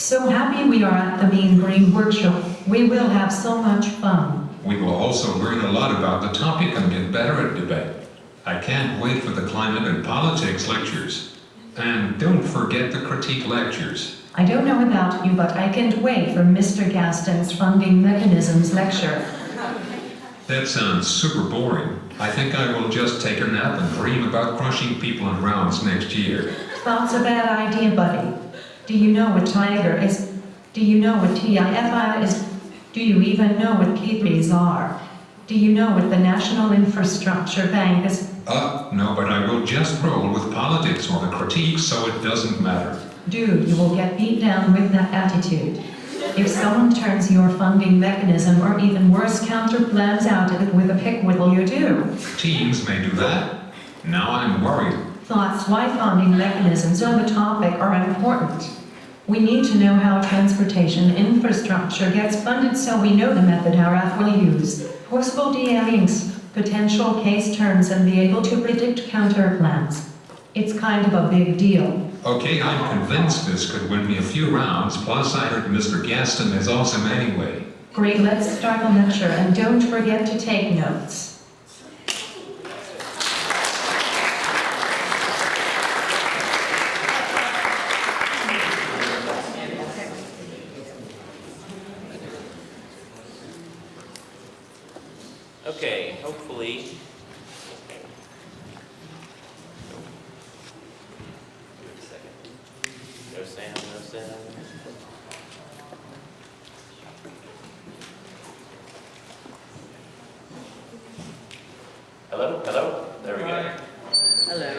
So happy we are at the Mean Green Workshop. We will have so much fun. We will also learn a lot about the topic and get better at debate. I can't wait for the climate and politics lectures. And don't forget the critique lectures. I don't know about you, but I can't wait for Mr. Gaston's funding mechanisms lecture. That sounds super boring. I think I will just take a nap and dream about crushing people in rounds next year. That's a bad idea, buddy. Do you know what Tiger is? Do you know what TIFI is? Do you even know what PPs are? Do you know what the National Infrastructure Bank is? No, but I will just roll with politics or the critiques, so it doesn't matter. Dude, you will get beat down with that attitude. If someone turns your funding mechanism or even worse counter plans out of it with a pick, what will you do? Teams may do that. Now I'm worried. That's why funding mechanisms on the topic are important. We need to know how transportation infrastructure gets funded so we know the method our RF will use, possible DA links, potential case terms, and be able to predict counter plans. It's kind of a big deal. Okay, I'm convinced this could win me a few rounds, plus I heard Mr. Gaston is awesome anyway. Great, let's start the lecture, and don't forget to take notes. Okay, hopefully. Wait a second. No sound, no sound. Hello? Hello? There we go. Hello.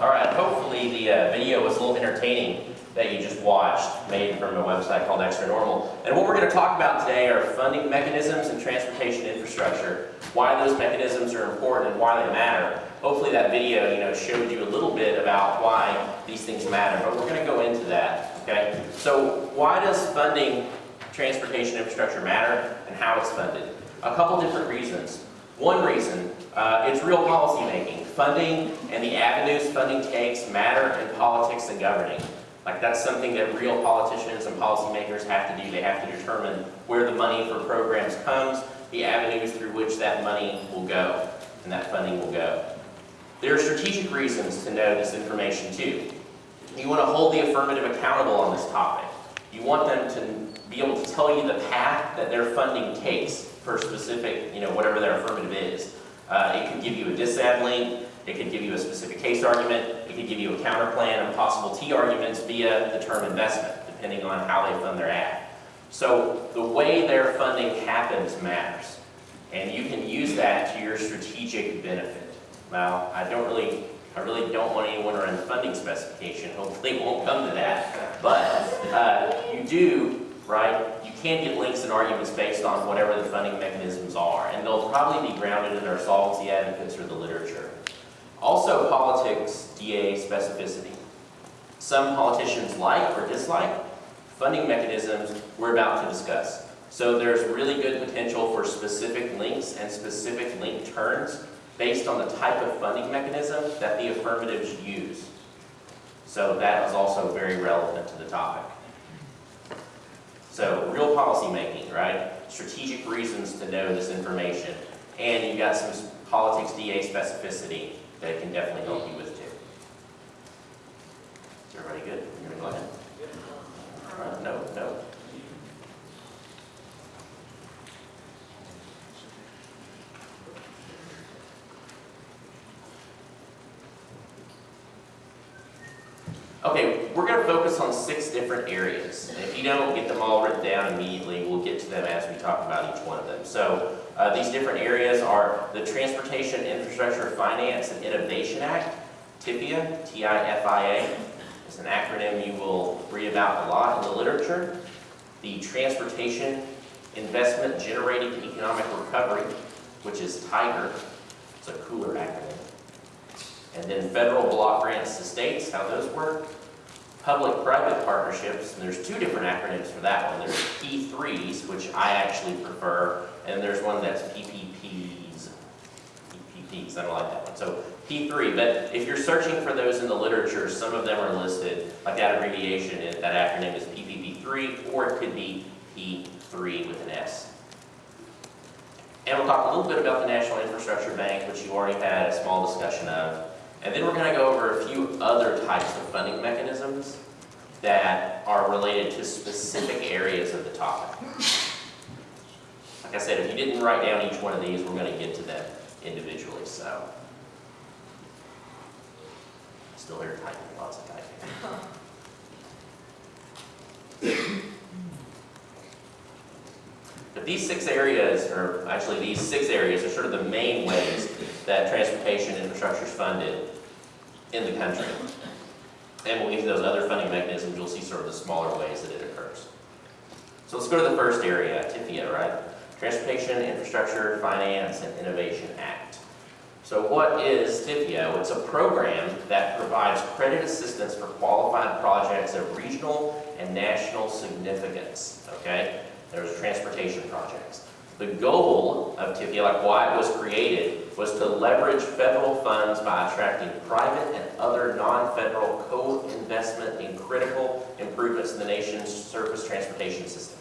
All right, hopefully the video was a little entertaining that you just watched, made from a website called Extra Normal. And what we're going to talk about today are funding mechanisms and transportation infrastructure, why those mechanisms are important and why they matter. Hopefully that video, showed you a little bit about why these things matter, but we're going to go into that, okay? So why does funding transportation infrastructure matter and how it's funded? A couple different reasons. One reason, it's real policy making. Funding and the avenues funding takes matter in politics and governing. Like that's something that real politicians and policymakers have to do. They have to determine where the money for programs comes, the avenues through which that money will go, and that funding will go. There are strategic reasons to know this information too. You want to hold the affirmative accountable on this topic. You want them to be able to tell you the path that their funding takes for specific, whatever their affirmative is. It could give you a disad link, it could give you a specific case argument, it could give you a counter plan and possible T arguments via the term investment, depending on how they fund their ad. So the way their funding happens matters, and you can use that to your strategic benefit. Now, I really don't want anyone to run the funding specification. Hopefully it won't come to that, but you do, right? You can get links and arguments based on whatever the funding mechanisms are, and they'll probably be grounded in our solvency advocates or the literature. Also, politics DA specificity. Some politicians like or dislike funding mechanisms we're about to discuss. So there's really good potential for specific links and specific link terms based on the type of funding mechanism that the affirmatives use. So that is also very relevant to the topic. So real policy making, right? Strategic reasons to know this information. And you've got some politics DA specificity that can definitely help you with too. Is everybody good? You're gonna go ahead? No. Okay, we're going to focus on 6 different areas. And if you don't get them all written down immediately, we'll get to them as we talk about each one of them. So these different areas are the Transportation Infrastructure Finance and Innovation Act, TIFIA, T-I-F-I-A. It's an acronym you will read about a lot in the literature. The Transportation Investment Generating Economic Recovery, which is TIGER. It's a cooler acronym. And then federal block grants to states, how those work. Public-private partnerships, and there's 2 different acronyms for that one. There's P3s, which I actually prefer, and there's one that's PPPs. I don't like that one. So P3, but if you're searching for those in the literature, some of them are listed, like that abbreviation, that acronym is PPP3. P3, or it could be P3 with an S. And we'll talk a little bit about the National Infrastructure Bank, which you already had a small discussion of. And then we're going to go over a few other types of funding mechanisms that are related to specific areas of the topic. Like I said, if you didn't write down each one of these, we're going to get to them individually. So, still here typing, lots of typing. But these 6 areas, or actually these 6 areas, are sort of the main ways that transportation infrastructure is funded in the country. And when we get to those other funding mechanisms, you'll see sort of the smaller ways that it occurs. So let's go to the first area, TIFIA, right? Transportation, Infrastructure, Finance, and Innovation Act. So what is TIFIA? It's a program that provides credit assistance for qualified projects of regional and national significance, okay? There's transportation projects. The goal of TIFIA, like why it was created, was to leverage federal funds by attracting private and other non-federal co-investment in critical improvements in the nation's surface transportation system.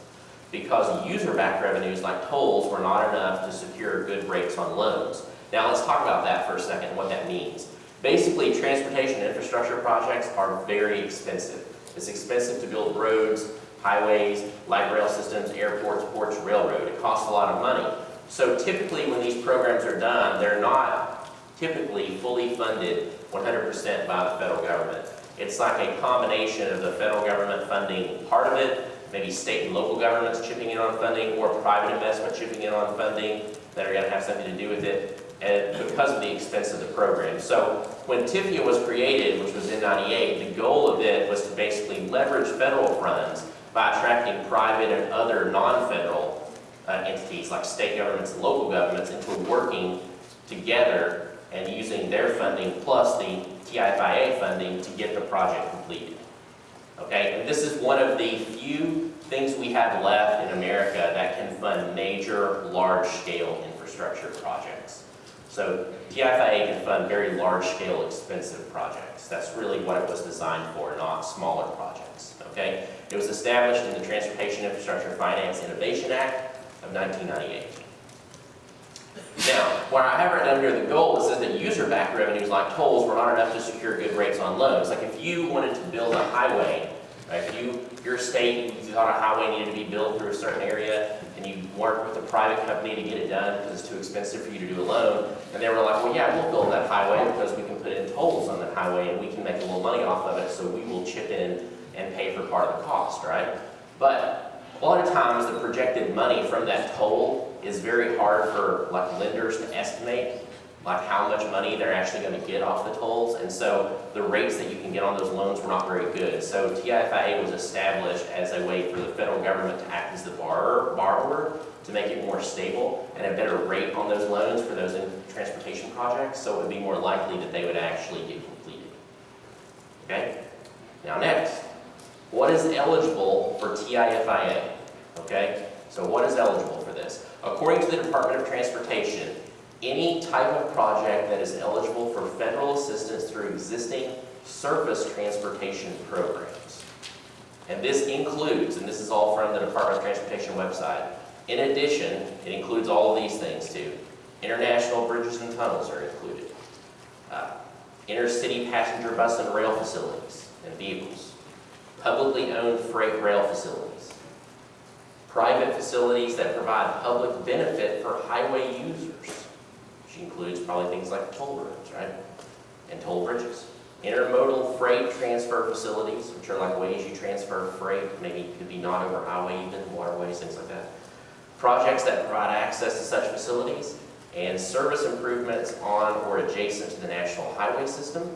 Because user-backed revenues like tolls were not enough to secure good rates on loans. Now let's talk about that for a second, what that means. Basically, transportation infrastructure projects are very expensive. It's expensive to build roads, highways, light rail systems, airports, ports, railroad. It costs a lot of money. So typically when these programs are done, they're not typically fully funded 100% by the federal government. It's like a combination of the federal government funding part of it, maybe state and local governments chipping in on funding, or private investment chipping in on funding that are going to have something to do with it, and because of the expense of the program. So when TIFIA was created, which was in '98, the goal of it was to basically leverage federal funds by attracting private and other non-federal entities like state governments and local governments into working together and using their funding plus the TIFIA funding to get the project completed. Okay, and this is one of the few things we have left in America that can fund major, large-scale infrastructure projects. So TIFIA can fund very large-scale, expensive projects. That's really what it was designed for, not smaller projects. Okay, it was established in the Transportation Infrastructure Finance Innovation Act of 1998. Now, what I have written down here, the goal is that user-backed revenues like tolls were not enough to secure good rates on loans. Like if you wanted to build a highway, right, if your state, you thought a highway needed to be built through a certain area, and you worked with a private company to get it done because it's too expensive for you to do a loan, and they were like, well, yeah, we'll build that highway because we can put in tolls on that highway and we can make a little money off of it, so we will chip in and pay for part of the cost, right? But a lot of times the projected money from that toll is very hard for like lenders to estimate like how much money they're actually going to get off the tolls, and so the rates that you can get on those loans were not very good. So TIFIA was established as a way for the federal government to act as the borrower to make it more stable and a better rate on those loans for those transportation projects, so it would be more likely that they would actually get completed. Okay? Now next, what is eligible for TIFIA? Okay? So what is eligible for this? According to the Department of Transportation, any type of project that is eligible for federal assistance through existing surface transportation programs. And this includes, and this is all from the Department of Transportation website, in addition, it includes all of these things too. International bridges and tunnels are included. Intercity passenger bus and rail facilities and vehicles. Publicly owned freight rail facilities. Private facilities that provide public benefit for highway users, which includes probably things like toll roads, right? And toll bridges. Intermodal freight transfer facilities, which are like ways you transfer freight, maybe it could be not over highway, even waterways, things like that. Projects that provide access to such facilities, and service improvements on or adjacent to the national highway system.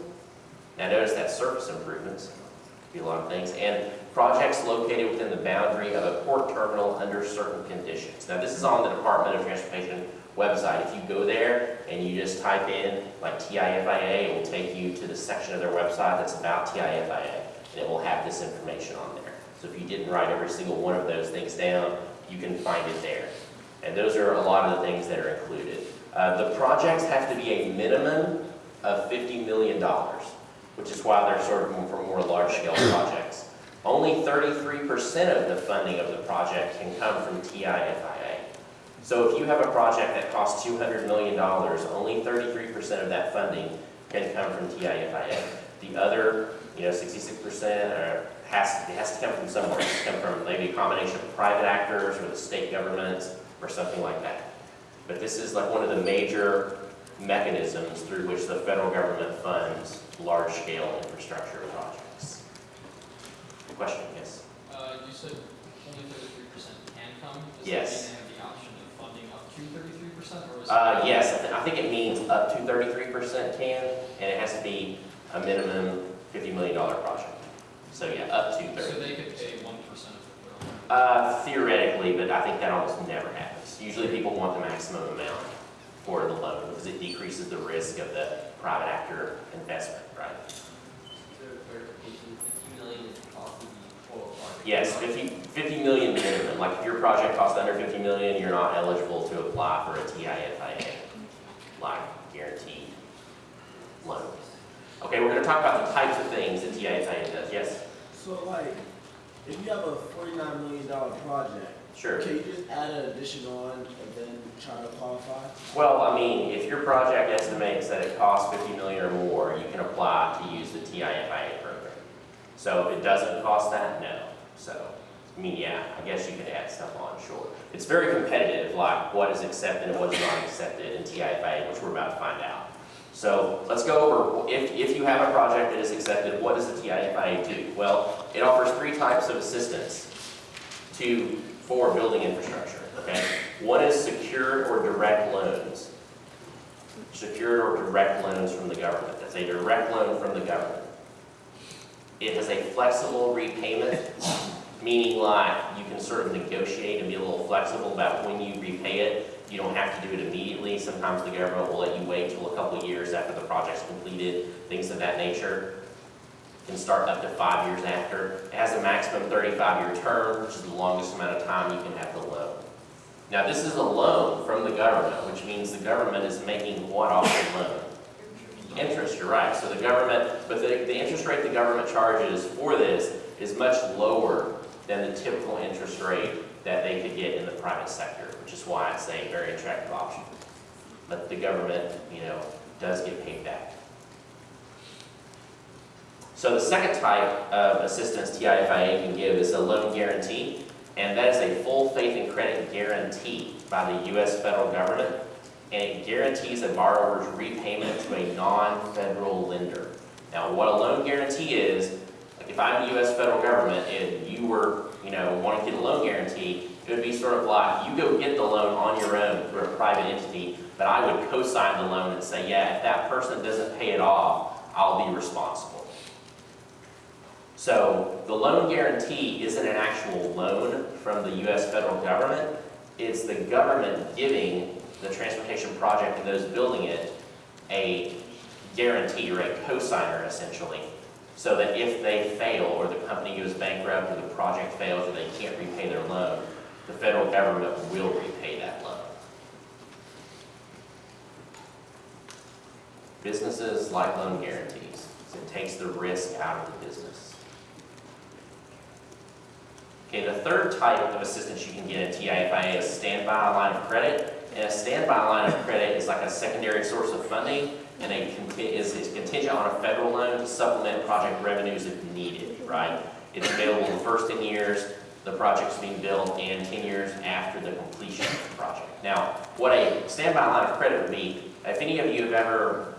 Now notice that surface improvements could be a lot of things, and projects located within the boundary of a port terminal under certain conditions. Now this is on the Department of Transportation website. If you go there and you just type in like TIFIA, it will take you to the section of their website that's about TIFIA, and it will have this information on there. So if you didn't write every single one of those things down, you can find it there. And those are a lot of the things that are included. The projects have to be a minimum of $50 million, which is why they're sort of for more large-scale projects. Only 33% of the funding of the project can come from TIFIA. So if you have a project that costs $200 million, only 33% of that funding can come from TIFIA. The other, 66% it has to come from somewhere. It has to come from maybe a combination of private actors or the state government or something like that. But this is like one of the major mechanisms through which the federal government funds large-scale infrastructure projects. Question, yes? You said only 33% can come? Does Yes. that mean they have the option of funding up to 33%? Or is it Yes, I think it means up to 33% can, and it has to be a minimum $50 million project. So yeah, up to 30. So they could pay 1% of the bill? Theoretically, but I think that almost never happens. Usually people want the maximum amount for the loan because it decreases the risk of the private actor investment, right? Is there a clarification? 50 million is the cost of the whole project? Yes, 50 million minimum. Like if your project costs under 50 million, you're not eligible to apply for a TIFIA, like guaranteed loan. Okay, we're going to talk about the types of things that TIFIA does. Yes? So like, if you have a $49 million project, Sure. can you just add an addition on and then try to qualify? Well, I mean, if your project estimates that it costs 50 million or more, you can apply to use the TIFIA program. So if it doesn't cost that, no. So, I mean, yeah, I guess you could add stuff on, sure. It's very competitive, like what is accepted and what is not accepted in TIFIA, which we're about to find out. So let's go over, if you have a project that is accepted, what does the TIFIA do? Well, it offers 3 types of assistance for building infrastructure, okay? One is secured or direct loans. Secured or direct loans from the government. That's a direct loan from the government. It has a flexible repayment, meaning like you can sort of negotiate and be a little flexible about when you repay it. You don't have to do it immediately. Sometimes the government will let you wait till a couple of years after the project's completed, things of that nature. Can start up to 5 years after. It has a maximum 35-year term, which is the longest amount of time you can have the loan. Now this is a loan from the government, which means the government is making what off the loan? Interest, you're right. So the government, but the interest rate the government charges for this is much lower than the typical interest rate that they could get in the private sector, which is why it's a very attractive option. But the government, does get paid back. So the second type of assistance TIFIA can give is a loan guarantee, and that is a full faith and credit guarantee by the U.S. federal government, and it guarantees a borrower's repayment to a non-federal lender. Now, what a loan guarantee is, like if I'm the U.S. federal government and you were, wanting to get a loan guarantee, it would be sort of like you go get the loan on your own through a private entity, but I would co-sign the loan and say, yeah, if that person doesn't pay it off, I'll be responsible. So the loan guarantee isn't an actual loan from the U.S. federal government. It's the government giving the transportation project and those building it a guarantee or a co-signer essentially, so that if they fail or the company goes bankrupt or the project fails or they can't repay their loan, the federal government will repay that loan. Businesses like loan guarantees. It takes the risk out of the business. Okay, the third type of assistance you can get in TIFIA is standby line of credit. And a standby line of credit is like a secondary source of funding, and is contingent on a federal loan to supplement project revenues if needed, right? It's available the first 10 years the project's being built and 10 years after the completion of the project. Now, what a standby line of credit would be, if any of you have ever,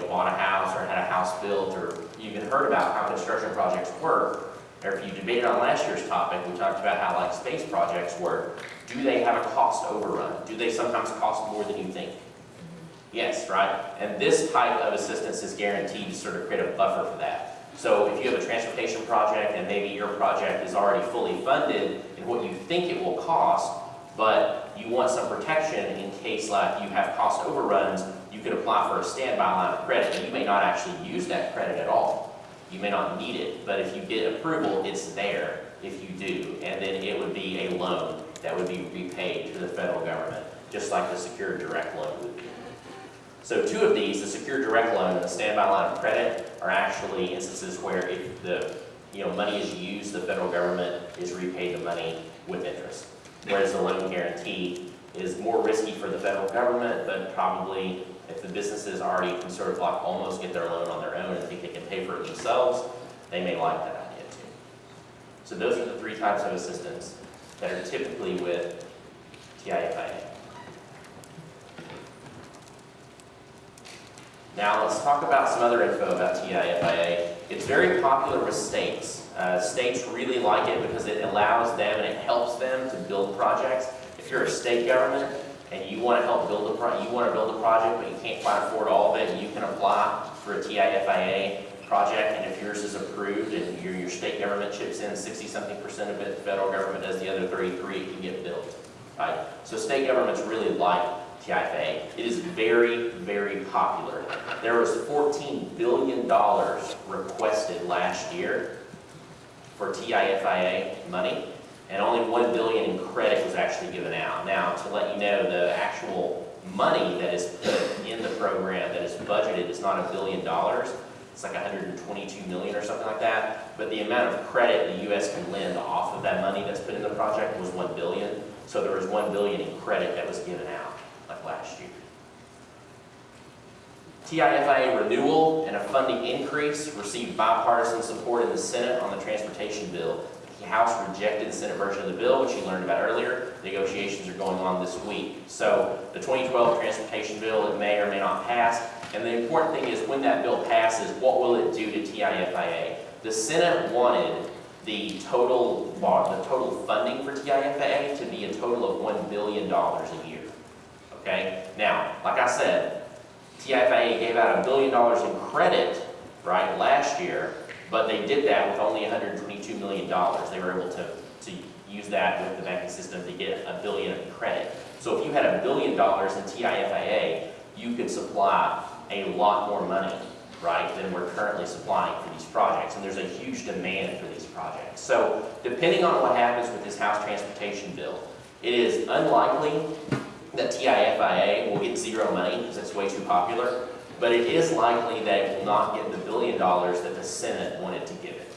bought a house or had a house built, or you've even heard about how construction projects work, or if you debated on last year's topic, we talked about how like space projects work. Do they have a cost overrun? Do they sometimes cost more than you think? Yes, right? And this type of assistance is guaranteed to sort of create a buffer for that. So if you have a transportation project and maybe your project is already fully funded in what you think it will cost, but you want some protection in case like you have cost overruns, you could apply for a standby line of credit, and you may not actually use that credit at all. You may not need it, but if you get approval, it's there if you do, and then it would be a loan that would be repaid to the federal government, just like the secured direct loan would be. So 2 of these, the secured direct loan and the standby line of credit, are actually instances where if the money is used, the federal government is repaid the money with interest. Whereas the loan guarantee is more risky for the federal government, but probably if the businesses already can sort of like almost get their loan on their own and think they can pay for it themselves, they may like that idea too. So those are the three types of assistance that are typically with TIFIA. Now let's talk about some other info about TIFIA. It's very popular with states. States really like it because it allows them and it helps them to build projects. If you're a state government and you want to help build a project, but you can't quite afford all of it, you can apply for a TIFIA project, and if yours is approved and your state government chips in 60-something% of it, the federal government does the other 33%, it can get built. Right? So state governments really like TIFIA. It is very, very popular. There was $14 billion requested last year for TIFIA money, and only $1 billion in credit was actually given out. Now, to let you know, the actual money that is put in the program that is budgeted is not $1 billion. It's like 122 million or something like that. But the amount of credit the U.S. can lend off of that money that's put in the project was $1 billion. So there was $1 billion in credit that was given out like last year. TIFIA renewal and a funding increase received bipartisan support in the Senate on the transportation bill. The House rejected the Senate version of the bill, which you learned about earlier. Negotiations are going on this week. So the 2012 transportation bill, it may or may not pass. And the important thing is when that bill passes, what will it do to TIFIA? The Senate wanted the total funding for TIFIA to be a total of $1 billion a year. Okay? Now, like I said, TIFIA gave out $1 billion in credit, right, last year, but they did that with only $122 million. They were able to use that with the banking system to get $1 billion in credit. So if you had $1 billion in TIFIA, you could supply a lot more money, right, than we're currently supplying for these projects. And there's a huge demand for these projects. So depending on what happens with this House transportation bill, it is unlikely that TIFIA will get zero money because it's way too popular, but it is likely that it will not get the $1 billion that the Senate wanted to give it.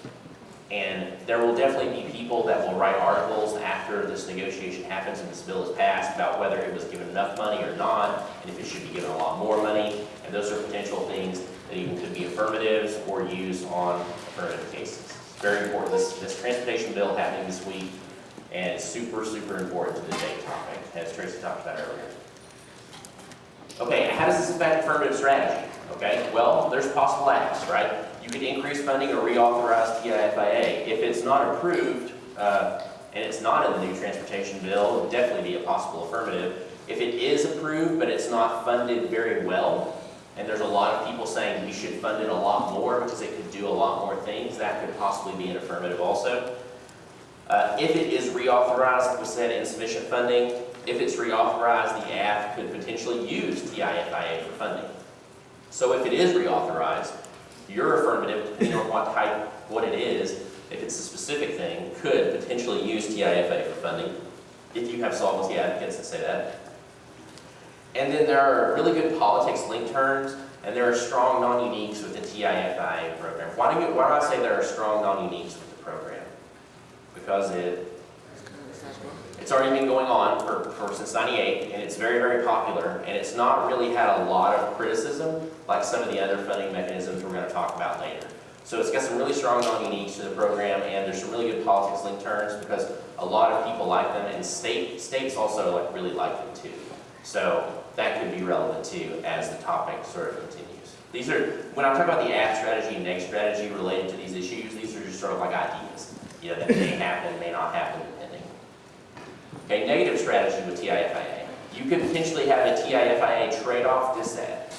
And there will definitely be people that will write articles after this negotiation happens and this bill is passed about whether it was given enough money or not, and if it should be given a lot more money. And those are potential things that even could be affirmatives or used on affirmative cases. Very important. This transportation bill happening this week, and it's super, super important to the debate topic, as Tracy talked about earlier. Okay, how does this affect affirmative strategy? Okay, well, there's possible acts, right? You could increase funding or reauthorize TIFIA. If it's not approved, and it's not in the new transportation bill, it would definitely be a possible affirmative. If it is approved, but it's not funded very well, and there's a lot of people saying we should fund it a lot more because it could do a lot more things, that could possibly be an affirmative also. If it is reauthorized, like we said, insufficient funding, if it's reauthorized, the AF could potentially use TIFIA for funding. So if it is reauthorized, your affirmative, depending on what it is, if it's a specific thing, could potentially use TIFIA for funding, if you have solvency advocates that say that. And then there are really good politics link terms, and there are strong non-uniques with the TIFIA program. Why do I say there are strong non-uniques with the program? Because it's already been going on for since '98, and it's very, very popular, and it's not really had a lot of criticism like some of the other funding mechanisms we're going to talk about later. So it's got some really strong non-uniques to the program, and there's some really good politics link terms because a lot of people like them, and states also really like them too. So that could be relevant too as the topic sort of continues. These are, when I talk about the AF strategy and neg strategy related to these issues, these are just sort of like ideas, that may happen, may not happen, depending. Okay, negative strategy with TIFIA. You could potentially have a TIFIA trade-off disad.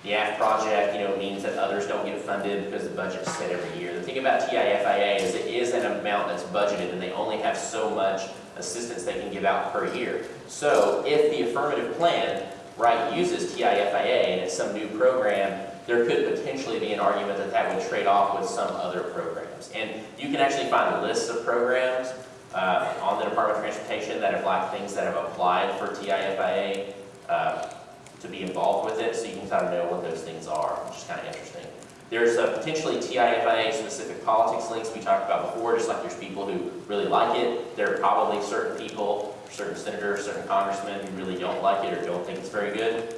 The AF project, means that others don't get funded because the budget's set every year. The thing about TIFIA is it is an amount that's budgeted, and they only have so much assistance they can give out per year. So if the affirmative plan, uses TIFIA and it's some new program, there could potentially be an argument that that would trade off with some other programs. And you can actually find lists of programs on the Department of Transportation that have things that have applied for TIFIA to be involved with it, so you can kind of know what those things are, which is kind of interesting. There's potentially TIFIA specific politics links we talked about before, just like there's people who really like it. There are probably certain people, certain senators, certain congressmen who really don't like it or don't think it's very good.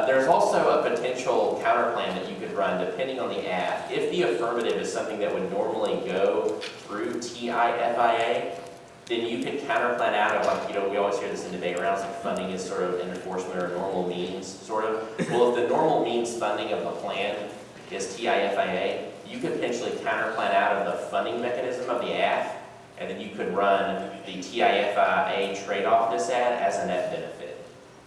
There's also a potential counterplan that you could run depending on the ad. If the affirmative is something that would normally go through TIFIA, then you could counterplan out of, like, we always hear this in debate rounds, like funding is sort of an enforcement or normal means, sort of. Well, if the normal means funding of the plan is TIFIA, you could potentially counterplan out of the funding mechanism of the ad, and then you could run the TIFIA trade-off-ness ad as a net benefit.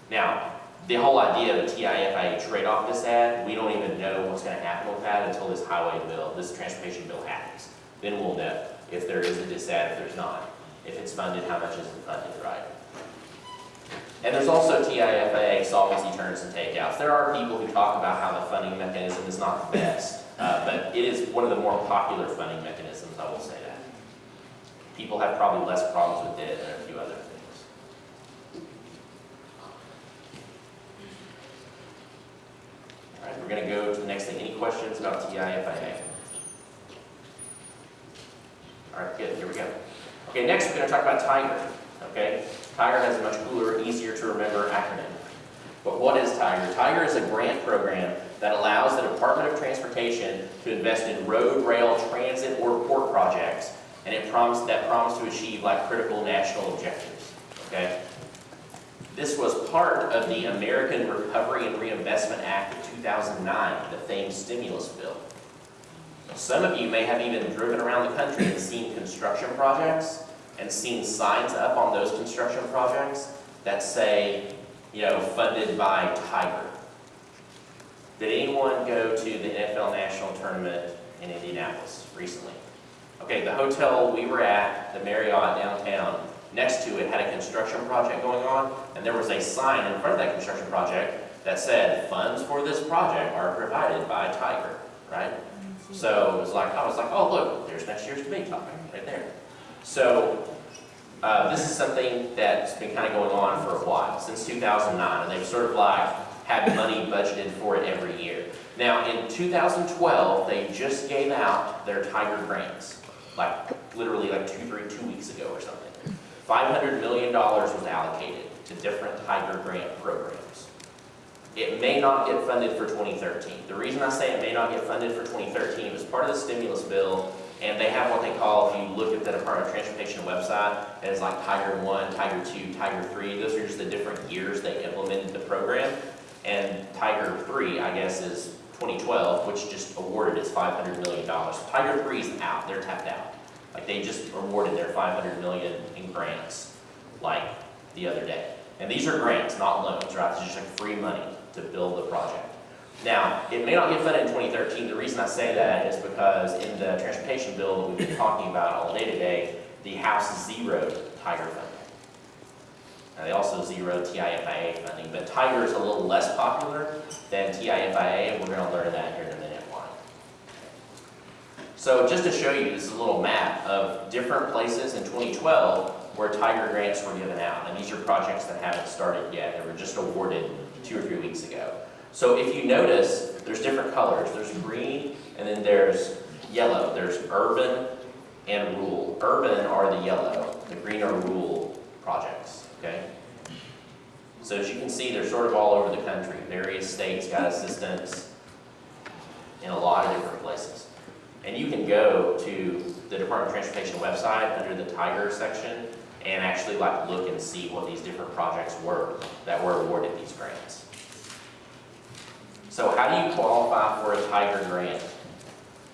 Now, the whole idea of a TIFIA trade-off-ness ad, we don't even know what's going to happen with that until this highway bill, this transportation bill happens. Then we'll know if there is a dis ad, if there's not. If it's funded, how much is it funded, right? And there's also TIFIA solvency turns and takeouts. There are people who talk about how the funding mechanism is not the best, but it is one of the more popular funding mechanisms, I will say that. People have probably less problems with it than a few other things. All right, we're going to go to the next thing. Any questions about TIFIA? All right, good, here we go. Okay, next we're going to talk about Tiger. Okay, Tiger has a much cooler, easier to remember acronym. But what is Tiger? Tiger is a grant program that allows the Department of Transportation to invest in road, rail, transit, or port projects, and that promise to achieve like critical national objectives. Okay, this was part of the American Recovery and Reinvestment Act of 2009, the famed stimulus bill. Some of you may have even driven around the country and seen construction projects and seen signs up on those construction projects that say, funded by Tiger. Did anyone go to the NFL National Tournament in Indianapolis recently? Okay, the hotel we were at, the Marriott downtown, next to it had a construction project going on, and there was a sign in front of that construction project that said, funds for this project are provided by Tiger, right? So it was like, I was like, oh look, there's next year's debate topic right there. So this is something that's been kind of going on for a while, since 2009, and they've sort of like had money budgeted for it every year. Now in 2012, they just gave out their Tiger grants, like literally like 2 weeks ago or something. $500 million was allocated to different Tiger grant programs. It may not get funded for 2013. The reason I say it may not get funded for 2013 is part of the stimulus bill, and they have what they call, if you look at the Department of Transportation website, it is like Tiger 1, Tiger 2, Tiger 3. Those are just the different years they implemented the program. And Tiger 3, I guess, is 2012, which just awarded its $500 million. Tiger 3 is out, they're tapped out. Like they just awarded their $500 million in grants, like the other day. And these are grants, not loans, right? This is just like free money to build the project. Now, it may not get funded in 2013. The reason I say that is because in the transportation bill that we've been talking about all day today, the House zeroed Tiger funding. Now, they also zeroed TIFIA funding, but Tiger is a little less popular than TIFIA, and we're going to learn that here in a minute why. So just to show you, this is a little map of different places in 2012 where Tiger grants were given out. And these are projects that haven't started yet. They were just awarded 2 or 3 weeks ago. So if you notice, there's different colors. There's green, and then there's yellow. There's urban and rural. Urban are the yellow. The green are rural projects, okay? So as you can see, they're sort of all over the country. Various states got assistance in a lot of different places. And you can go to the Department of Transportation website under the Tiger section and actually like look and see what these different projects were that were awarded these grants. So how do you qualify for a Tiger grant?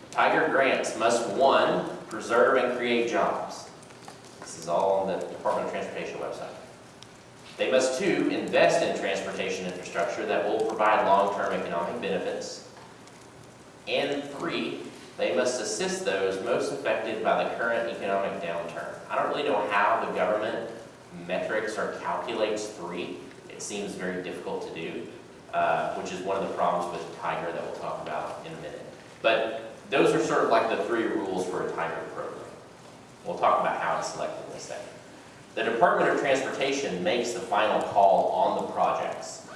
Tiger grants must, 1, preserve and create jobs. This is all on the Department of Transportation website. They must, 2, invest in transportation infrastructure that will provide long-term economic benefits. And 3, they must assist those most affected by the current economic downturn. I don't really know how the government metrics or calculates 3. It seems very difficult to do, which is one of the problems with Tiger that we'll talk about in a minute. But those are sort of like the 3 rules for a Tiger program. We'll talk about how it's selected in a second. The Department of Transportation makes the final call on the projects.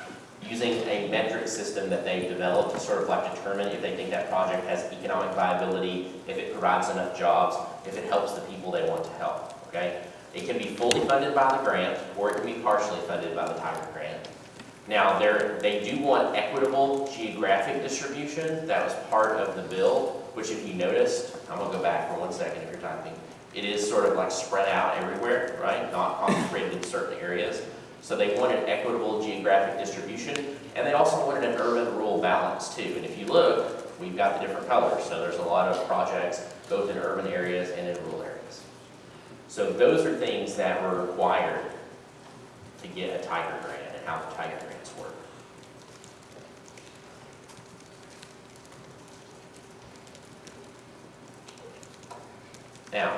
using a metric system that they've developed to sort of like determine if they think that project has economic viability, if it provides enough jobs, if it helps the people they want to help, okay? It can be fully funded by the grant, or it can be partially funded by the Tiger grant. Now, they do want equitable geographic distribution. That was part of the bill, which if you noticed, I'm gonna go back for 1 second if you're typing. It is sort of like spread out everywhere, right? Not concentrated in certain areas. So they wanted equitable geographic distribution, and they also wanted an urban-rural balance too. And if you look, we've got the different colors. So there's a lot of projects both in urban areas and in rural areas. So those are things that were required to get a Tiger grant and how the Tiger grants work. Now,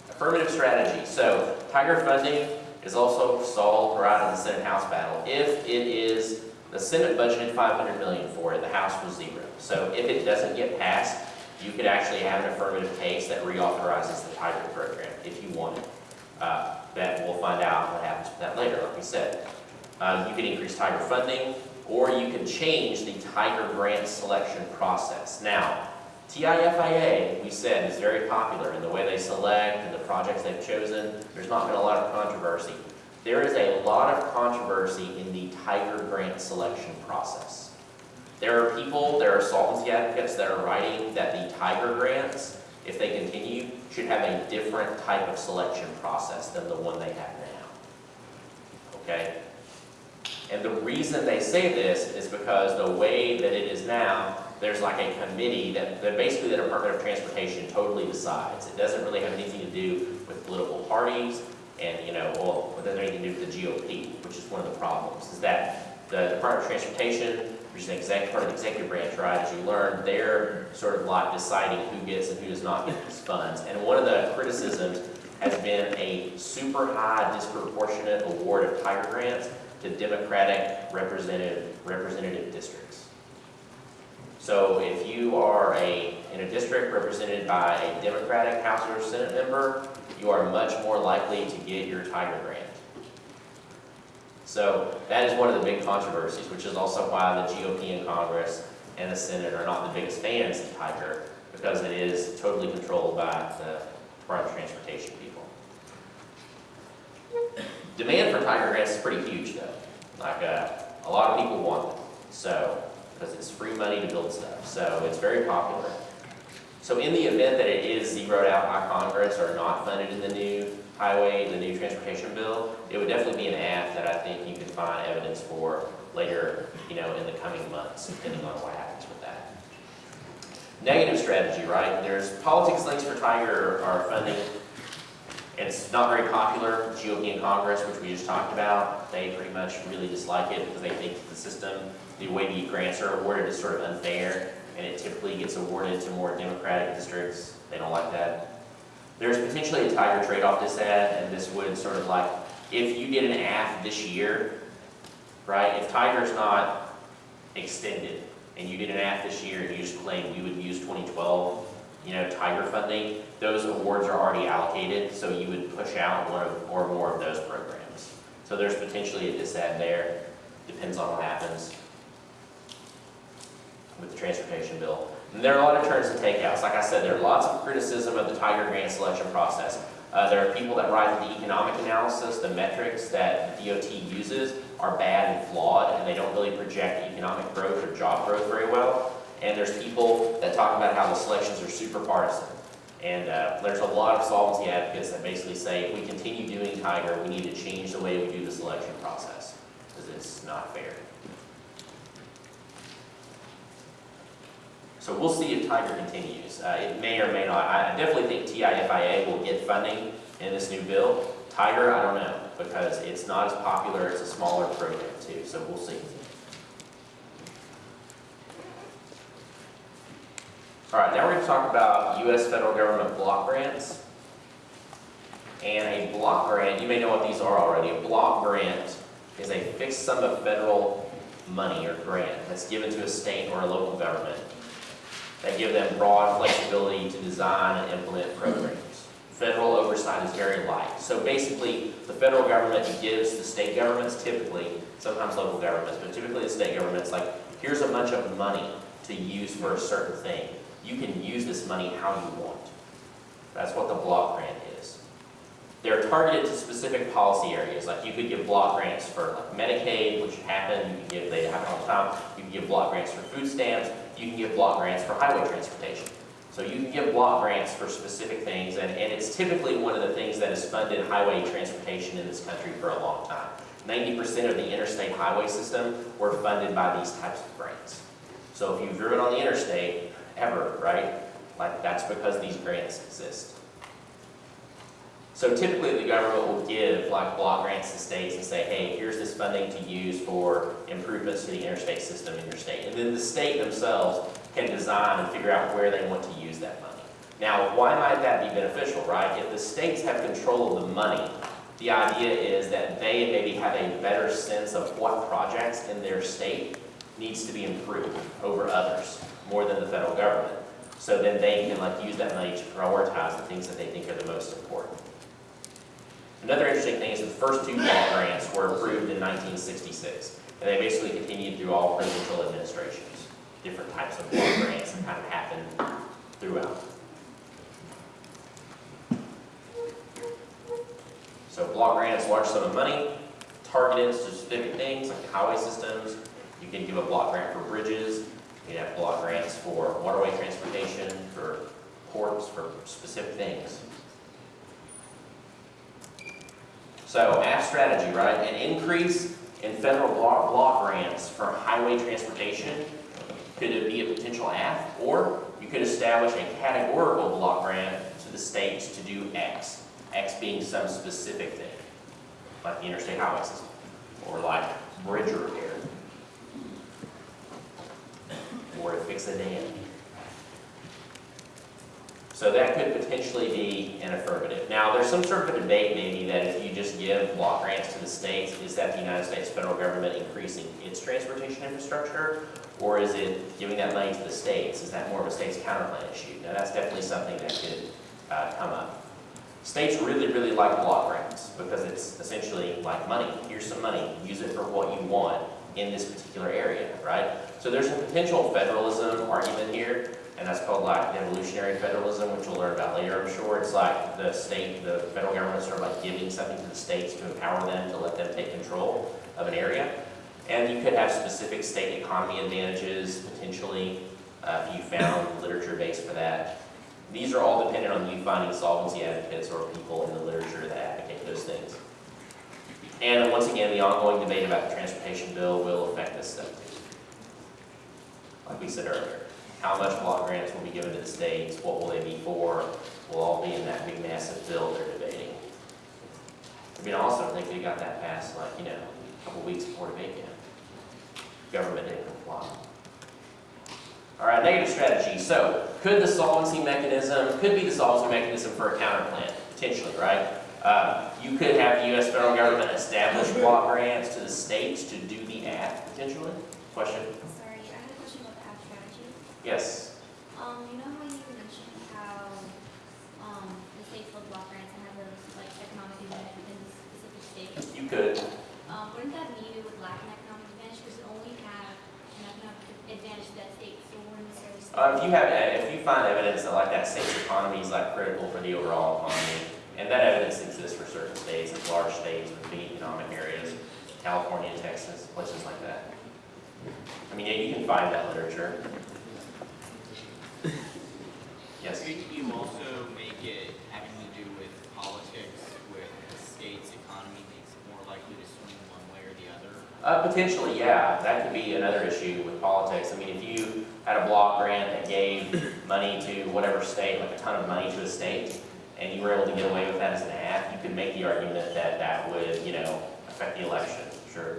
affirmative strategy. So Tiger funding is also solved right in the Senate House battle. If it is, the Senate budgeted $500 million for it, the House was $0. So if it doesn't get passed, you could actually have an affirmative case that reauthorizes the Tiger program if you want it. That we'll find out what happens with that later, like we said. You could increase Tiger funding, or you could change the Tiger grant selection process. Now, TIFIA, we said, is very popular in the way they select and the projects they've chosen. There's not been a lot of controversy. There is a lot of controversy in the Tiger grant selection process. There are people, there are solvency advocates that are writing that the Tiger grants, if they continue, should have a different type of selection process than the one they have now. Okay? And the reason they say this is because the way that it is now, there's like a committee that basically the Department of Transportation totally decides. It doesn't really have anything to do with political parties and, well, it doesn't have anything to do with the GOP, which is one of the problems, is that the Department of Transportation, which is part of the executive branch, right, as you learned, they're sort of like deciding who gets and who does not get these funds. And one of the criticisms has been a super high disproportionate award of Tiger grants to Democratic representative districts. So if you are in a district represented by a Democratic House or Senate member, you are much more likely to get your Tiger grant. So that is one of the big controversies, which is also why the GOP in Congress and the Senate are not the biggest fans of Tiger, because it is totally controlled by the Department of Transportation people. Demand for Tiger grants is pretty huge though. Like a lot of people want them. So, because it's free money to build stuff. So it's very popular. So in the event that it is zeroed out by Congress or not funded in the new the new transportation bill, it would definitely be an act that I think you can find evidence for later, in the coming months, depending on what happens with that. Negative strategy, right? There's politics links for Tiger are funding. It's not very popular. GOP in Congress, which we just talked about, they pretty much really dislike it because they think the system, the way the grants are awarded is sort of unfair, and it typically gets awarded to more Democratic districts. They don't like that. There's potentially a Tiger trade-off this ad, and this would sort of like, if you get an AF this year, right, if Tiger's not extended, and you get an AF this year, and you just claim you would use 2012, Tiger funding, those awards are already allocated, so you would push out one or more of those programs. So there's potentially a disad there, depends on what happens with the transportation bill. And there are a lot of turns and takeouts. Like I said, there are lots of criticism of the Tiger grant selection process. There are people that write the economic analysis, the metrics that the DOT uses are bad and flawed, and they don't really project economic growth or job growth very well. And there's people that talk about how the selections are super partisan. And there's a lot of solvency advocates that basically say if we continue doing Tiger, we need to change the way we do the selection process because it's not fair. So we'll see if Tiger continues. It may or may not. I definitely think TIFIA will get funding in this new bill. Tiger, I don't know, because it's not as popular. It's a smaller program too, so we'll see. All right, now we're going to talk about U.S. federal government block grants. And a block grant, you may know what these are already. A block grant is a fixed sum of federal money or grant that's given to a state or a local government that give them broad flexibility to design and implement programs Federal oversight is very light. So basically, the federal government gives the state governments typically, sometimes local governments, but typically the state governments, like, here's a bunch of money to use for a certain thing. You can use this money how you want. That's what the block grant is. They're targeted to specific policy areas. Like you could give block grants for like Medicaid, which happen. They happen all the time. You can give block grants for food stamps. You can give block grants for highway transportation. So you can give block grants for specific things, and it's typically one of the things that has funded highway transportation in this country for a long time. 90% of the interstate highway system were funded by these types of grants. So if you've driven on the interstate, ever, right? Like that's because these grants exist. So typically the government will give like block grants to states and say, hey, here's this funding to use for improvements to the interstate system in your state. And then the state themselves can design and figure out where they want to use that money. Now, why might that be beneficial, right? If the states have control of the money, the idea is that they maybe have a better sense of what projects in their state needs to be improved over others, more than the federal government. So then they can like use that money to prioritize the things that they think are the most important. Another interesting thing is the first two block grants were approved in 1966, and they basically continued through all presidential administrations. Different types of block grants that kind of happened throughout. So block grants, large sum of money, targeted to specific things like highway systems. You can give a block grant for bridges. You can have block grants for waterway transportation, for ports, for specific things. So, AF strategy, right? An increase in federal block grants for highway transportation. Could it be a potential AF? Or you could establish a categorical block grant to the states to do X. X being some specific thing, like the interstate highway system, or like bridge repair, or to fix a dam. So that could potentially be an affirmative. Now, there's some sort of a debate maybe that if you just give block grants to the states, is that the United States federal government increasing its transportation infrastructure? Or is it giving that money to the states? Is that more of a states counterplan issue? Now, that's definitely something that could come up. States really, really like block grants because it's essentially like money. Here's some money. Use it for what you want in this particular area, right? So there's a potential federalism argument here. And that's called like evolutionary federalism, which we'll learn about later, I'm sure. It's like the federal government sort of like giving something to the states to empower them, to let them take control of an area. And you could have specific state economy advantages, potentially, if you found literature base for that. These are all dependent on you finding solvency advocates or people in the literature that advocate those things. And once again, the ongoing debate about the transportation bill will affect this stuff too. Like we said earlier. How much block grants will be given to the states? What will they be for? Will all be in that big massive bill they're debating. It'd be awesome if they could have got that passed like, a couple weeks before debate came. Government didn't comply. All right, negative strategy. So, could be the solvency mechanism for a counter plan, potentially, right? You could have the U.S. federal government establish block grants to the states to do the act, potentially. Question? Sorry, I had a question about the app strategy. Yes. You know how you mentioned how the states will block grants and have those like economic advantage in specific states? You could. Wouldn't that mean it would lack an economic advantage because it only have an economic advantage to that state, so we're necessarily. If you find evidence that like that state's economy is like critical for the overall economy, and that evidence exists for certain states, like large states with big economic areas, California, Texas, places like that. I mean, yeah, you can find that literature. Yes. Could you also make it having to do with politics, with the state's economy makes it more likely to swing one way or the other? Potentially, yeah. That could be another issue with politics. I mean, if you had a block grant that gave money to whatever state, like a ton of money to a state, and you were able to get away with that as an act, you could make the argument that that would, affect the election. Sure.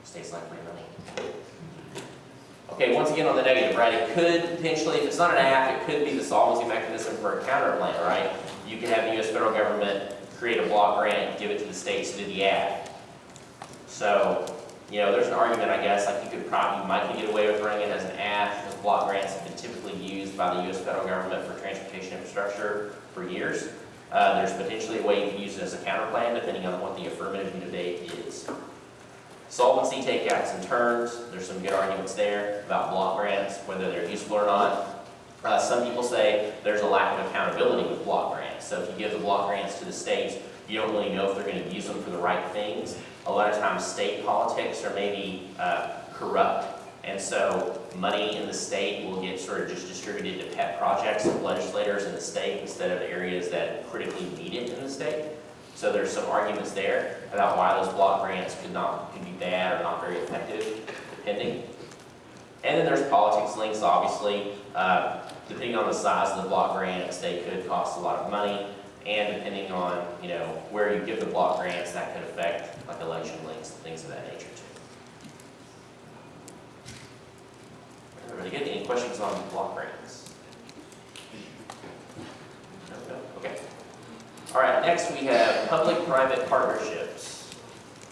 States like free money. Okay, once again on the negative, right? It could potentially, if it's not an act, it could be the solvency mechanism for a counter plan, right? You could have the U.S. federal government create a block grant, give it to the states to do the act. So, there's an argument, I guess, like you might get away with running it as an act. The block grants have been typically used by the U.S. federal government for transportation infrastructure for years. There's potentially a way you can use it as a counterplan depending on what the affirmative debate is. Solvency takeouts and turns, there's some good arguments there about block grants, whether they're useful or not. Some people say there's a lack of accountability with block grants. So if you give the block grants to the states, you don't really know if they're going to use them for the right things. A lot of times state politics are maybe corrupt. And so money in the state will get sort of just distributed to pet projects of legislators in the state instead of areas that critically need it in the state. So there's some arguments there about why those block grants could be bad or not very effective, depending. And then there's politics links, obviously. Depending on the size of the block grants, they could cost a lot of money. And depending on, where you give the block grants, that could affect like election links and things of that nature too. Everybody good? Any questions on block grants? No? Okay. All right, next we have public-private partnerships.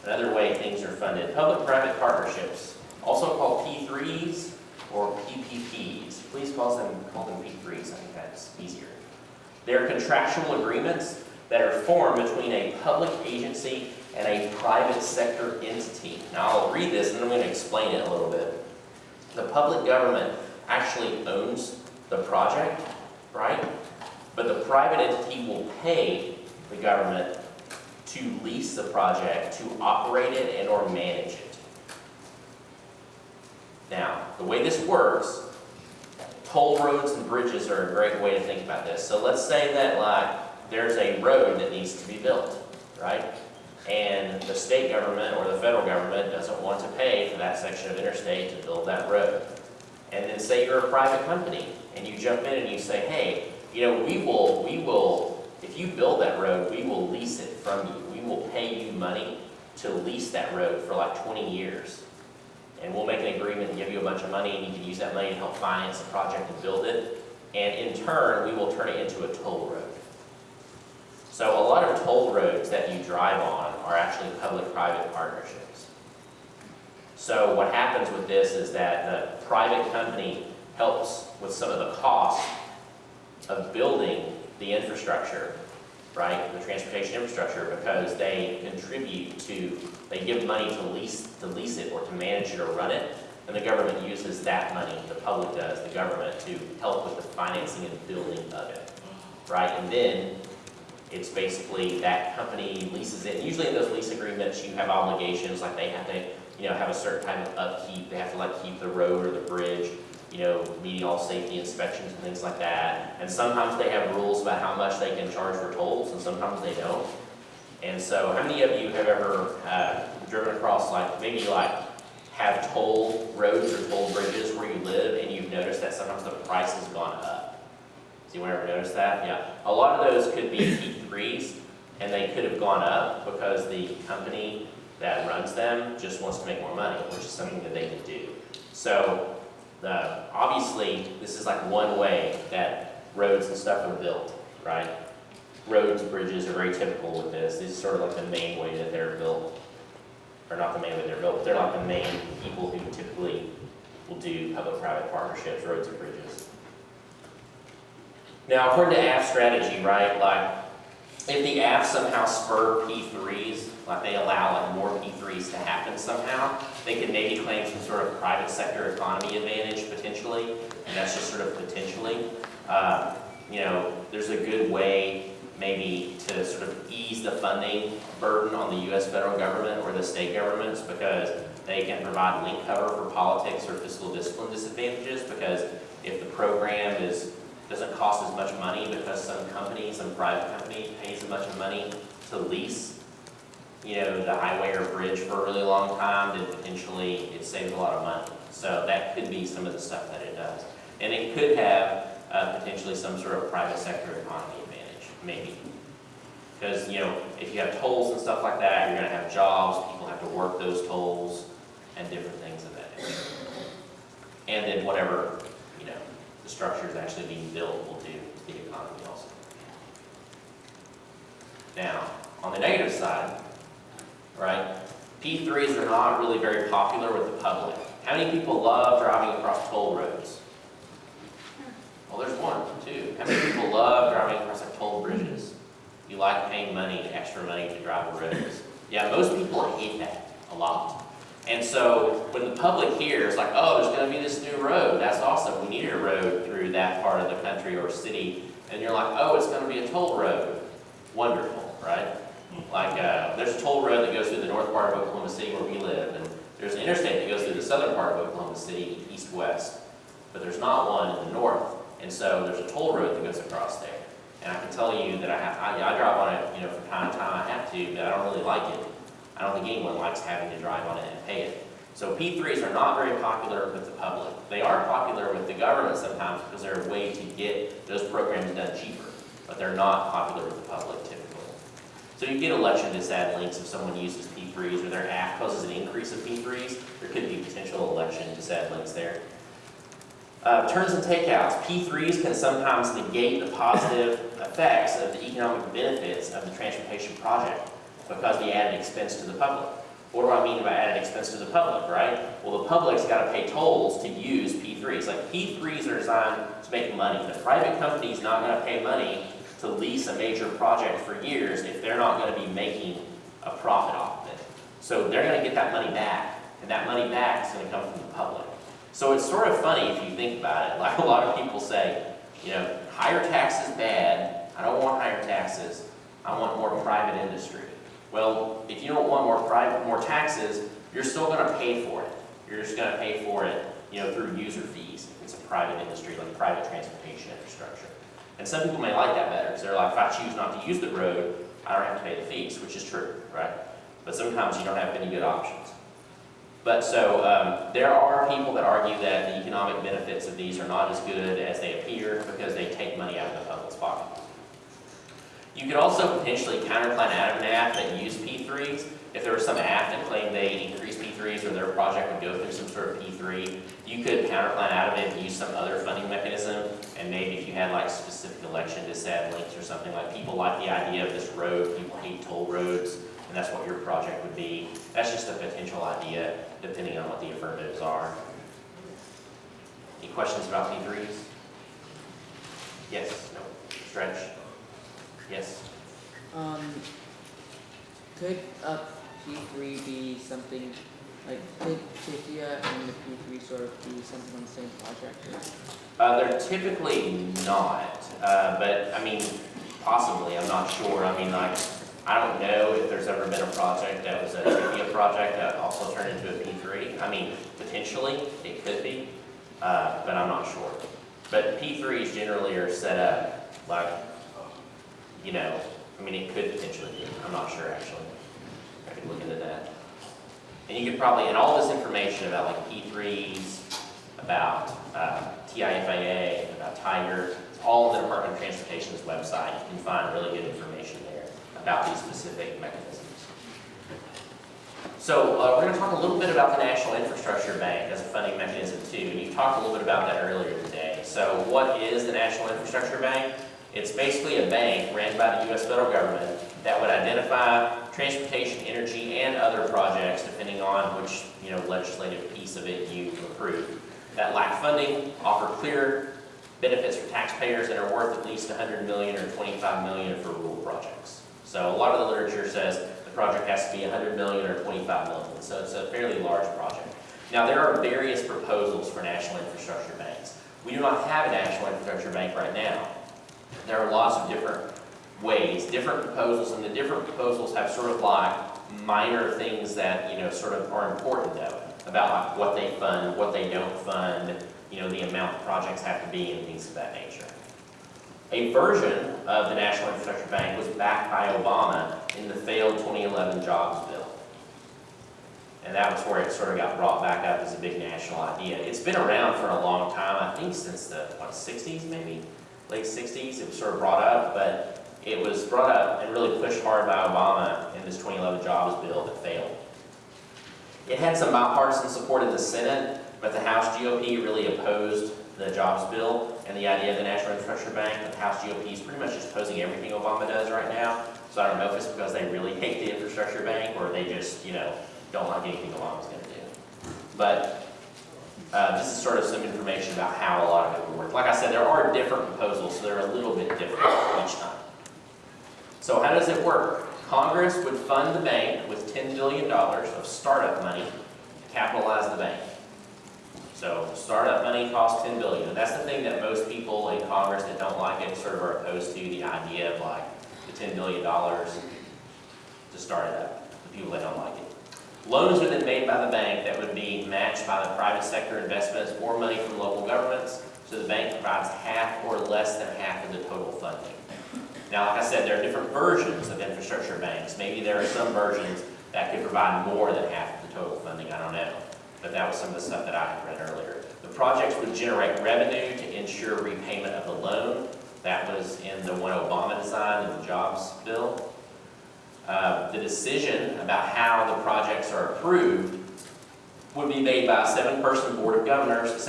Another way things are funded. Public-private partnerships, also called P3s or PPPs. Please call them P3s, I think that's easier. They're contractual agreements that are formed between a public agency and a private sector entity. Now I'll read this and then I'm going to explain it a little bit. The public government actually owns the project, right? But the private entity will pay the government to lease the project, to operate it and or manage it. Now, the way this works, toll roads and bridges are a great way to think about this. So let's say that there's a road that needs to be built, right? And the state government or the federal government doesn't want to pay for that section of interstate to build that road. And then say you're a private company and you jump in and you say, hey, we will, if you build that road, we will lease it from you. We will pay you money to lease that road for like 20 years. And we'll make an agreement and give you a bunch of money and you can use that money to help finance the project and build it. And in turn, we will turn it into a toll road. So a lot of toll roads that you drive on are actually public-private partnerships. So what happens with this is that the private company helps with some of the costs of building the infrastructure, right? The transportation infrastructure, because they contribute to, they give money to lease it or to manage it or run it, and the government uses that money, the public does, the government, to help with the financing and building of it, right? And then it's basically that company leases it. Usually in those lease agreements, you have obligations, like they have to, have a certain type of upkeep. They have to keep the road or the bridge, meeting all safety inspections and things like that. And sometimes they have rules about how much they can charge for tolls, and sometimes they don't. And so, how many of you have ever driven across, have toll roads or toll bridges where you live, and you've noticed that sometimes the price has gone up? Has anyone ever noticed that? Yeah. A lot of those could be P3s, and they could have gone up because the company that runs them just wants to make more money, which is something that they can do. So, obviously, this is one way that roads and stuff are built, right? Roads, bridges are very typical with this. This is sort of the main way that they're built. Or not the main way they're built, but they're the main people who typically will do public-private partnerships, roads and bridges. Now, according to AF strategy, right, if the AF somehow spur P3s, they allow more P3s to happen somehow, they could maybe claim some sort of private sector economy advantage potentially, and that's just sort of potentially. There's a good way maybe to sort of ease the funding burden on the U.S. federal government or the state governments, because they can provide link cover for politics or fiscal discipline disadvantages, because if the program doesn't cost as much money because some private company pays a bunch of money to lease the highway or bridge for a really long time, then potentially it saves a lot of money. So that could be some of the stuff that it does. And it could have potentially some sort of private sector economy advantage, maybe. Because, if you have tolls and stuff like that, you're going to have jobs, people have to work those tolls, and different things of that nature. And then whatever, the structure is actually being built will do to the economy also. Now, on the negative side, right, P3s are not really very popular with the public. How many people love driving across toll roads? Well, You like paying extra money to drive the roads. Yeah, most people hate that a lot. And so when the public hears like, oh, there's going to be this new road, that's awesome. We needed a road through that part of the country or city. And you're like, oh, it's going to be a toll road. Wonderful, right? Like there's a toll road that goes through the north part of Oklahoma City where we live. And there's an interstate that goes through the southern part of Oklahoma City, east-west. But there's not one in the north. And so there's a toll road that goes across there. And I can tell you that I drive on it, from time to time I have to, but I don't really like it. I don't think anyone likes having to drive on it and pay it. So P3s are not very popular with the public. They are popular with the government sometimes because they're a way to get those programs done cheaper, but they're not popular with the public typically. So you get election disad links if someone uses P3s or their app causes an increase of P3s. There could be potential election disad links there. Turns and takeouts. P3s can sometimes negate the positive effects of the economic benefits of the transportation project because the added expense to the public. What do I mean by added expense to the public, right? Well, the public's got to pay tolls to use P3s. Like P3s are designed to make money. The private company's not going to pay money to lease a major project for years if they're not going to be making a profit off of it. So they're going to get that money back, and that money back is going to come from the public. So it's sort of funny if you think about it. Like a lot of people say, higher tax is bad. I don't want higher taxes. I want more private industry. Well, if you don't want more taxes, you're still going to pay for it. You're just going to pay for it, through user fees. If it's a private industry, like private transportation infrastructure. And some people may like that better because they're like, if I choose not to use the road, I don't have to pay the fees, which is true, right? But sometimes you don't have any good options. But so there are people that argue that the economic benefits of these are not as good as they appear because they take money out of the public's pocket. You could also potentially counterclaim out of an app that used P3s. If there was some app that claimed they increased P3s or their project would go through some sort of P3, you could counterclaim out of it and use some other funding mechanism. And maybe if you had like specific election disad links or something, like people like the idea of this road, people hate toll roads, and that's what your project would be. That's just a potential idea depending on what the affirmatives are. Any questions about P3s? Yes? No? Stretch? Yes? Could a P3 be something, like, could TIFIA and the P3 sort of be something on the same project? They're typically not, but I mean, possibly, I'm not sure. I mean, like, I don't know if there's ever been a project that was a TIFIA project that also turned into a P3. I mean, potentially, it could be, but I'm not sure. But P3s generally are set up like, I mean, it could potentially be. I'm not sure, actually. I could look into that. And you could probably, and all this information about like P3s, about TIFIA, about Tiger, it's all on the Department of Transportation's website. You can find really good information there about these specific mechanisms. So we're going to talk a little bit about the National Infrastructure Bank as a funding mechanism too, and you talked a little bit about that earlier today. So what is the National Infrastructure Bank? It's basically a bank ran by the U.S. federal government that would identify transportation, energy, and other projects depending on which legislative piece of it you approve that lack funding, offer clear benefits for taxpayers, and are worth at least $100 million or $25 million for rural projects. So a lot of the literature says the project has to be $100 million or $25 million. So it's a fairly large project. Now there are various proposals for national infrastructure banks. We do not have a national infrastructure bank right now. There are lots of different ways, different proposals, and the different proposals have sort of like minor things that, sort of are important though, about like what they fund, what they don't fund, the amount the projects have to be, and things of that nature. A version of the National Infrastructure Bank was backed by Obama in the failed 2011 jobs bill. And that was where it sort of got brought back up as a big national idea. It's been around for a long time, I think since the 60s maybe? Late 60s, it was sort of brought up, but it was brought up and really pushed hard by Obama in this 2011 jobs bill that failed. It had some bipartisan support in the Senate, but the House GOP really opposed the jobs bill and the idea of the National Infrastructure Bank. The House GOP is pretty much just opposing everything Obama does right now. So I don't know if it's because they really hate the infrastructure bank or they just, don't like anything Obama's going to do. But this is sort of some information about how a lot of it would work. Like I said, there are different proposals, so they're a little bit different each time. So how does it work? Congress would fund the bank with $10 billion of startup money to capitalize the bank. So startup money costs $10 billion, and that's the thing that most people in Congress that don't like it sort of are opposed to, the idea of like the $10 billion to start it up, the people that don't like it. Loans are then made by the bank that would be matched by the private sector investments or money from local governments, so the bank provides half or less than half of the total funding. Now, like I said, there are different versions of infrastructure banks. Maybe there are some versions that could provide more than half of the total funding, I don't know. But that was some of the stuff that I had read earlier. The projects would generate revenue to ensure repayment of the loan. That was in the one Obama designed in the jobs bill. The decision about how the projects are approved would be made by a seven-person board of governors.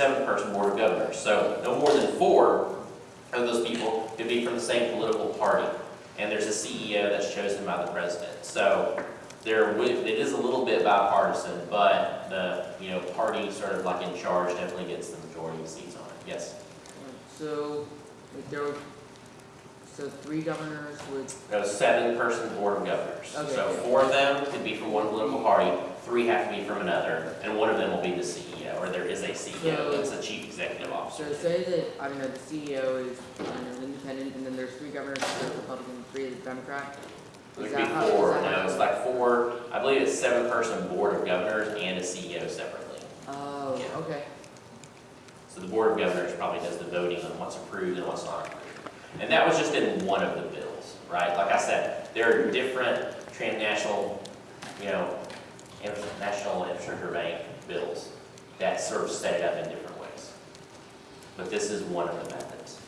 So no more than 4 of those people could be from the same political party. And there's a CEO that's chosen by the president. So it is a little bit bipartisan, but the party sort of like in charge definitely gets the majority of seats on it. Yes? So, like there were, so 3 governors would, A 7-person board of governors. Okay. So 4 of them could be from one political party, 3 have to be from another, and one of them will be the CEO, or there is a CEO, that's the chief executive officer. so say that, I don't know, the CEO is, independent, and then there's 3 governors, 3 Republican, 3 is Democrat? There Is could be that how- 4, is that no, how- it's like 4, I believe it's 7-person board of governors and a CEO separately. Oh, Yeah. okay. So the board of governors probably does the voting on what's approved and what's not approved. And that was just in one of the bills, right? Like I said, there are different transnational, national infrastructure bank bills that sort of set it up in different ways. But this is one of the methods.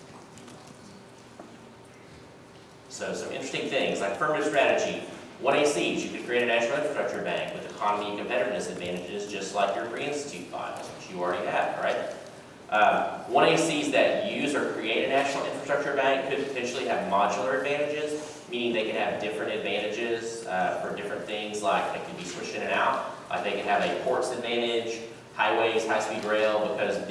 So some interesting things like affirmative strategy. 1ACs, you could create a national infrastructure bank with economy and competitiveness advantages just like your pre-institute files, which you already have, right? 1ACs that use or create a national infrastructure bank could potentially have modular advantages, meaning they could have different advantages for different things, like they could be switched in and out, like they could have a ports advantage, highways, high-speed rail, because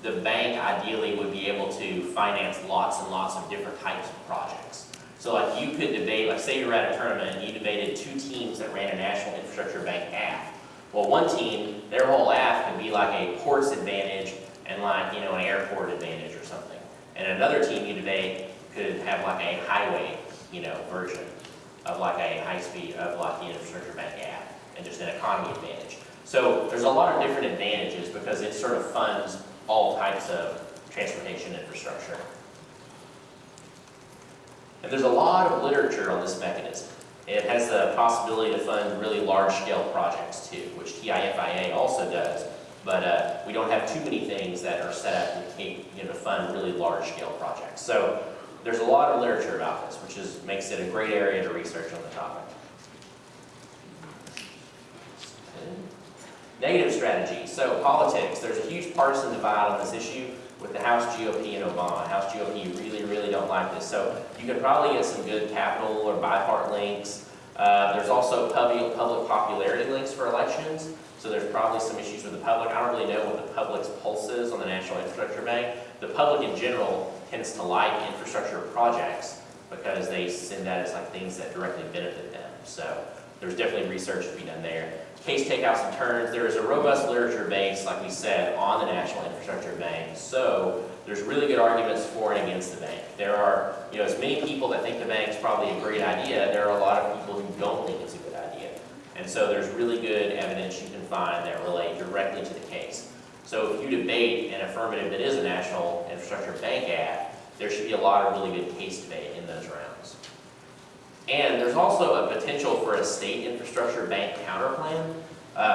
the bank ideally would be able to finance lots and lots of different types of projects. So like you could debate, like say you were at a tournament and you debated 2 teams that ran a national infrastructure bank app. Well, one team, their whole app could be like a ports advantage and like, an airport advantage or something. And another team you debate could have like a highway, version of like a high speed, of like the infrastructure bank app, and just an economy advantage. So there's a lot of different advantages because it sort of funds all types of transportation infrastructure. And there's a lot of literature on this mechanism. It has the possibility to fund really large-scale projects too, which TIFIA also does. But we don't have too many things that are set up to fund really large-scale projects. So there's a lot of literature about this, which makes it a great area to research on the topic. Negative strategy. So politics. There's a huge partisan divide on this issue with the House GOP and Obama. House GOP really, really don't like this. So you could probably get some good capital or bipart links. There's also public popularity links for elections. So there's probably some issues with the public. I don't really know what the public's pulse is on the National Infrastructure Bank. The public in general tends to like infrastructure projects because they send that as like things that directly benefit them. So there's definitely research to be done there. Case takeouts and turns. There is a robust literature base, like we said, on the National Infrastructure Bank. So there's really good arguments for and against the bank. There are, as many people that think the bank's probably a great idea, there are a lot of people who don't think it's a good idea. And so there's really good evidence you can find that relate directly to the case. So if you debate an affirmative that is a National Infrastructure Bank Act, there should be a lot of really good case debate in those rounds. And there's also a potential for a state infrastructure bank counterplan.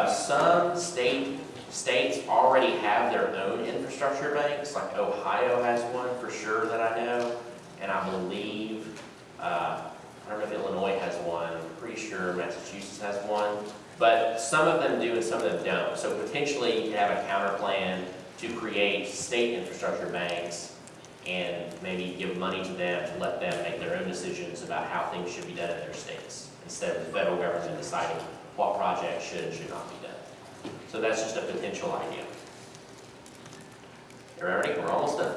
Some states already have their own infrastructure banks, like Ohio has one for sure that I know, and I believe, I don't know if Illinois has one, I'm pretty sure Massachusetts has one, but some of them do and some of them don't. So potentially you can have a counterplan to create state infrastructure banks and maybe give money to them to let them make their own decisions about how things should be done in their states, instead of the federal government deciding what projects should and should not be done. So that's just a potential idea. You ready? We're almost done.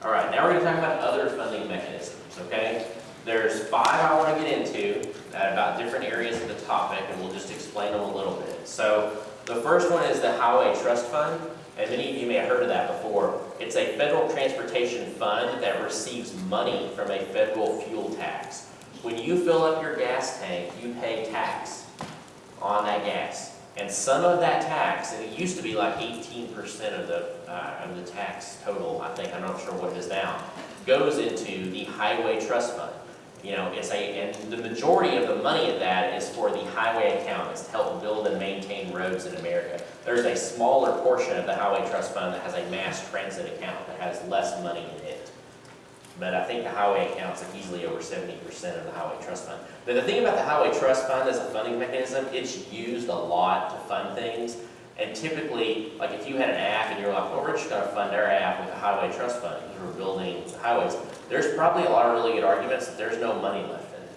All right, now we're going to talk about other funding mechanisms, okay? There's 5 I want to get into about different areas of the topic, and we'll just explain them a little bit. So the first one is the Highway Trust Fund, and many of you may have heard of that before. It's a federal transportation fund that receives money from a federal fuel tax. When you fill up your gas tank, you pay tax on that gas. And some of that tax, and it used to be like 18% of the tax total, I think, I'm not sure what it is now, goes into the Highway Trust Fund. You know, and the majority of the money of that is for the highway account. It's to help build and maintain roads in America. There's a smaller portion of the Highway Trust Fund that has a mass transit account that has less money in it. But I think the highway account's like easily over 70% of the Highway Trust Fund. But the thing about the Highway Trust Fund as a funding mechanism, it's used a lot to fund things. And typically, like if you had an app and you're like, well, we're just going to fund our app with the Highway Trust Fund because we're building highways, there's probably a lot of really good arguments that there's no money left in it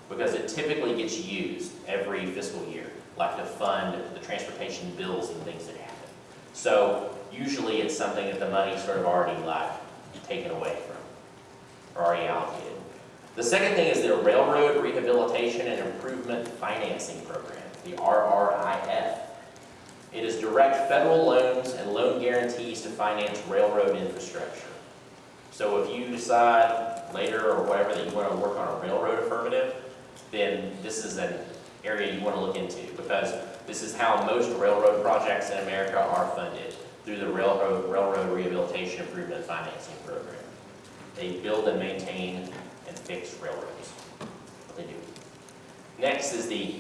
because it typically gets used every fiscal year, like to fund the transportation bills and things that happen. So usually it's something that the money's sort of already like taken away from or already allocated. The second thing is the Railroad Rehabilitation and Improvement Financing Program, the RRIF. It is direct federal loans and loan guarantees to finance railroad infrastructure. So if you decide later or whatever that you want to work on a railroad affirmative, then this is an area you want to look into because this is how most railroad projects in America are funded, through the Railroad Rehabilitation Improvement Financing Program. They build and maintain and fix railroads. What they do. Next is the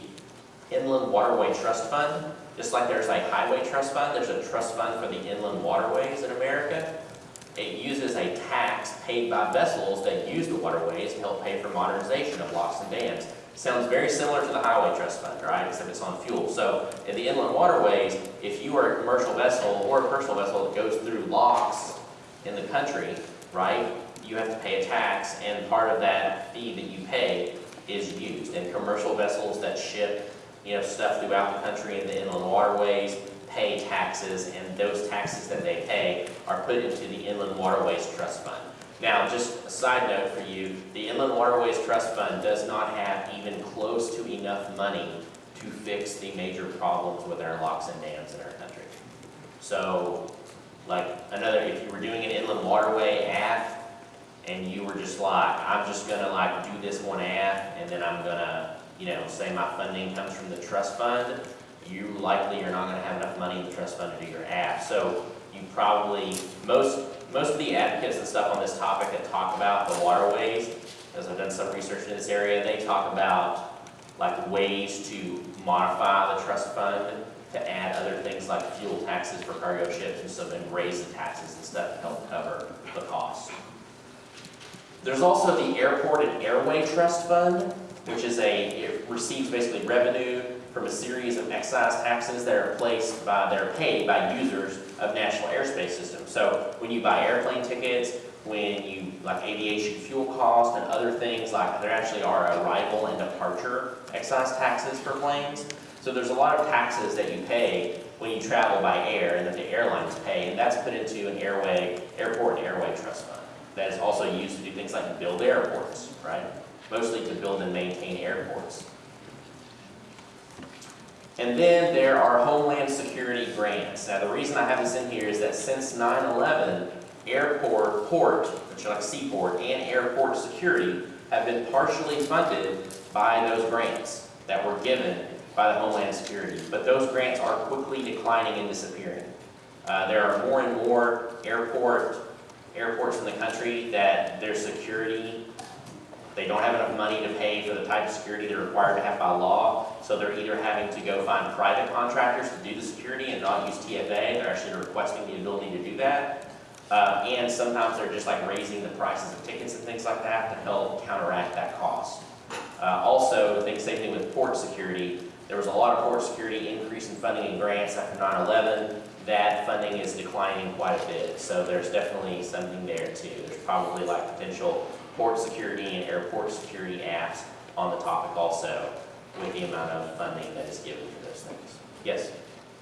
Inland Waterway Trust Fund. Just like there's a highway trust fund, there's a trust fund for the inland waterways in America. It uses a tax paid by vessels that use the waterways to help pay for modernization of locks and dams. Sounds very similar to the highway trust fund, right? Except it's on fuel. So in the inland waterways, if you are a commercial vessel or a personal vessel that goes through locks in the country, right, you have to pay a tax, and part of that fee that you pay is used. And commercial vessels that ship stuff throughout the country in the inland waterways pay taxes, and those taxes that they pay are put into the Inland Waterways Trust Fund. Now, just a side note for you, the Inland Waterways Trust Fund does not have even close to enough money to fix the major problems with our locks and dams in our country. So, if you were doing an inland waterway app, and you were just like, I'm just gonna do this one app, and then I'm gonna say my funding comes from the trust fund, you likely are not going to have enough money in the trust fund to do your app. So you probably, most of the advocates and stuff on this topic that talk about the waterways, as I've done some research in this area, they talk about ways to modify the trust fund to add other things like fuel taxes for cargo ships and raise the taxes and stuff to help cover the cost. There's also the Airport and Airway Trust Fund, which is it receives basically revenue from a series of excise taxes that are paid by users of national airspace systems. So when you buy airplane tickets, when you aviation fuel costs and other things, there actually are arrival and departure excise taxes for planes. So there's a lot of taxes that you pay when you travel by air and that the airlines pay, and that's put into an airport and airway trust fund. That is also used to do things like build airports, right? Mostly to build and maintain airports. And then there are Homeland Security grants. Now the reason I have this in here is that since 9/11, port, which are like seaport, and airport security have been partially funded by those grants that were given by the Homeland Security. But those grants are quickly declining and disappearing. There are more and more airports in the country that their security, they don't have enough money to pay for the type of security they're required to have by law, so they're either having to go find private contractors to do the security and not use TFA, they're actually requesting the ability to do that, and sometimes they're just raising the prices of tickets and things like that to help counteract that cost. Also, I think same thing with port security. There was a lot of port security increase in funding and grants after 9/11. That funding is declining quite a bit, so there's definitely something there too. There's probably potential port security and airport security apps on the topic also, with the amount of funding that is given for those things. Yes?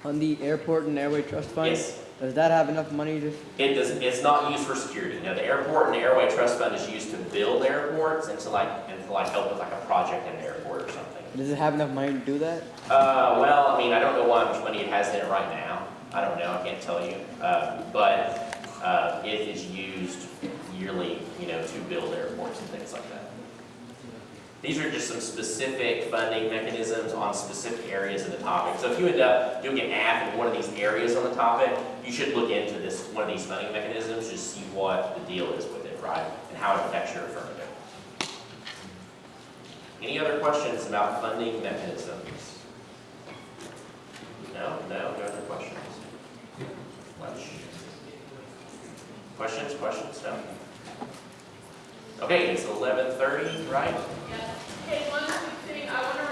On the Airport and Airway Trust Fund, Yes. Does that have enough money to? It's not used for security. You know, the airport and the airway trust fund is used to build airports and to help with like a project in the airport or something. Does it have enough money to do that? Well, I mean, I don't know how much money it has in it right now. I don't know, I can't tell you. But it is used yearly, you know, to build airports and things like that. These are just some specific funding mechanisms on specific areas of the topic. So if you end up doing an app in one of these areas on the topic, you should look into one of these funding mechanisms, just see what the deal is with it, right? And how it affects your affirmative. Any other questions about funding mechanisms? No? No other questions? Questions? No? Okay, it's 11:30, right? Hey, one quick thing, I wonder